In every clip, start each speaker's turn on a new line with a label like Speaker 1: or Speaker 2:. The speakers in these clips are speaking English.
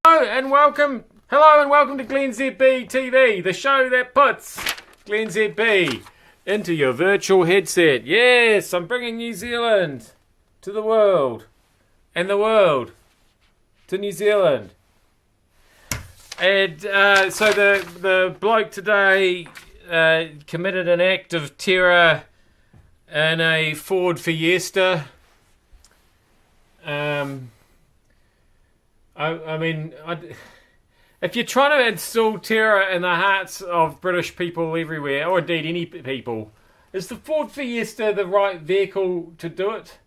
Speaker 1: Hello and welcome to glennzb TV, the show that puts glennzb into your virtual headset. Yes, I'm bringing New Zealand to the world, and the world to New Zealand. And so the bloke today committed an act of terror in a Ford Fiesta. If you're trying to instill terror in the hearts of British people everywhere, or indeed any people, is the Ford Fiesta the right vehicle to do it?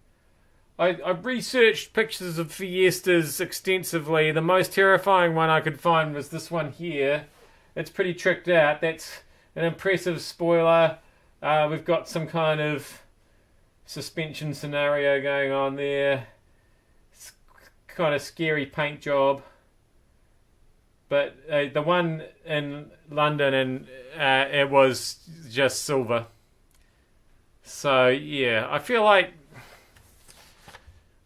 Speaker 1: I've researched pictures of Fiestas extensively. The most terrifying one I could find was this one here. It's pretty tricked out. That's an impressive spoiler. We've got some kind of suspension scenario going on there. It's kind of scary paint job. But the one in London, and it was just silver. So, yeah, I feel like...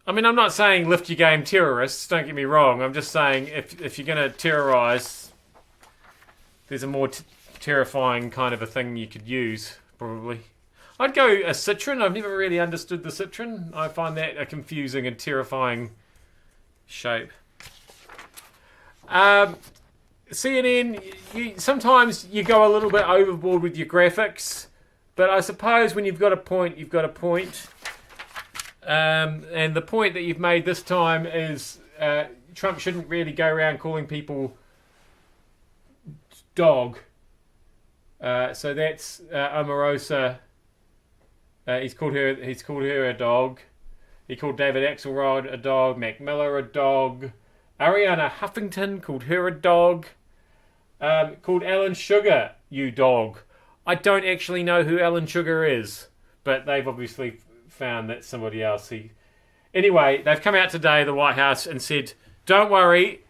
Speaker 1: I'm not saying lift your game terrorists, don't get me wrong. I'm just saying if you're going to terrorise, there's a more terrifying kind of a thing you could use, probably. I'd go a Citroen. I've never really understood the Citroen. I find that a confusing and terrifying shape. CNN, sometimes you go a little bit overboard with your graphics, but I suppose when you've got a point, you've got a point. And the point that you've made this time is Trump shouldn't really go around calling people dog. So that's Omarosa. He's called her a dog. He called David Axelrod a dog. Mac Miller a dog. Ariana Huffington called her a dog. Called Alan Sugar, you dog. I don't actually know who Alan Sugar is, but they've obviously found that somebody else. Anyway, they've come out today, the White House, and said, don't worry,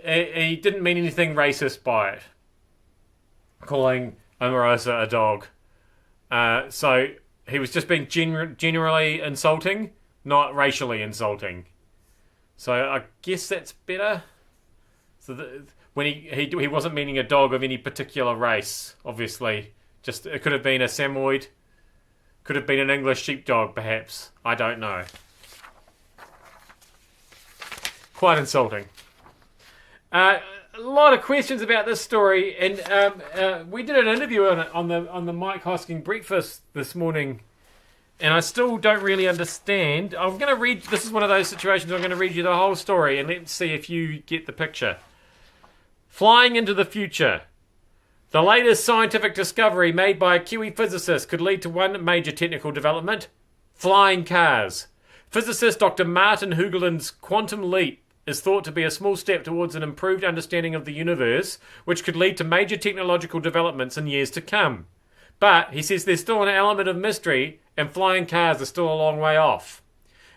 Speaker 1: he didn't mean anything racist by it, calling Omarosa a dog. So he was just being generally insulting, not racially insulting. So I guess that's better. So when he wasn't meaning a dog of any particular race, obviously. Just it could have been a Samoyed, could have been an English sheepdog, perhaps. I don't know. Quite insulting. A lot of questions about this story, and we did an interview on the Mike Hosking breakfast this morning. And I still don't really understand. I'm going to read... This is one of those situations I'm going to read you the whole story, and let's see if you get the picture. Flying into the future. The latest scientific discovery made by a Kiwi physicist could lead to one major technical development. Flying cars. Physicist Dr. Martin Huggeland's quantum leap is thought to be a small step towards an improved understanding of the universe, which could lead to major technological developments in years to come. But he says there's still an element of mystery, and flying cars are still a long way off.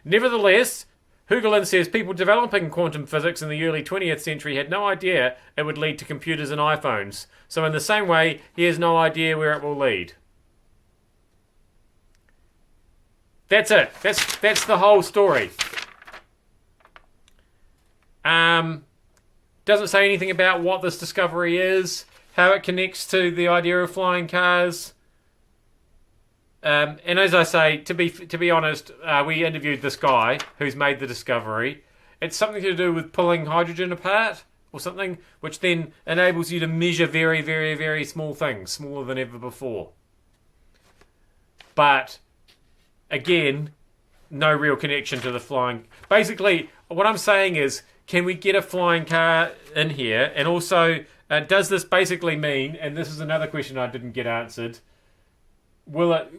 Speaker 1: Nevertheless, Huggeland says people developing quantum physics in the early 20th century had no idea it would lead to computers and iPhones. So in the same way, he has no idea where it will lead. That's it. That's the whole story. Doesn't say anything about what this discovery is, how it connects to the idea of flying cars. And as I say, to be honest, we interviewed this guy who's made the discovery. It's something to do with pulling hydrogen apart or something, which then enables you to measure very, very, very small things, smaller than ever before. But, again, no real connection to the flying... Basically, what I'm saying is, can we get a flying car in here? And also, does this basically mean, and this is another question I didn't get answered, will it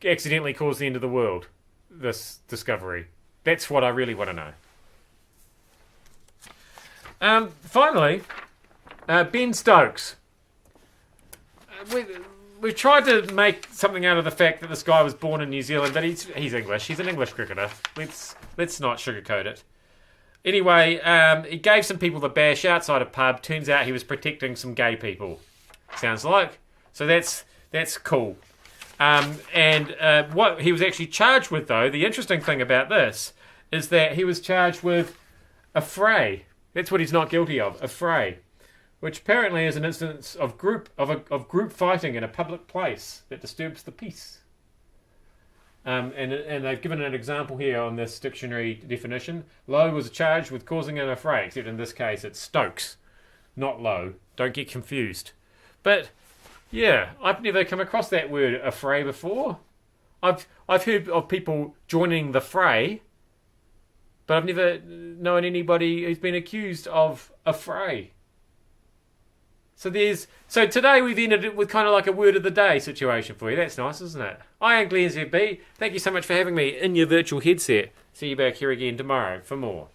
Speaker 1: accidentally cause the end of the world, this discovery? That's what I really want to know. Finally, Ben Stokes. We've tried to make something out of the fact that this guy was born in New Zealand, but he's English. He's an English cricketer. Let's not sugarcoat it. Anyway, he gave some people the bash outside a pub. Turns out he was protecting some gay people. Sounds like. So that's cool. And what he was actually charged with, though, the interesting thing about this is that he was charged with affray. That's what he's not guilty of, a fray, which apparently is an instance of group fighting in a public place that disturbs the peace. And they've given an example here on this dictionary definition. Lowe was charged with causing an affray, except in this case it's Stokes, not Lowe. Don't get confused. But yeah, I've never come across that word affray before. I've heard of people joining the fray, but I've never known anybody who's been accused of a fray. So today we've ended it with kind of like a word of the day situation for you. That's nice, isn't it? I am glennzb. Thank you so much for having me in your virtual headset. See you back here again tomorrow for more.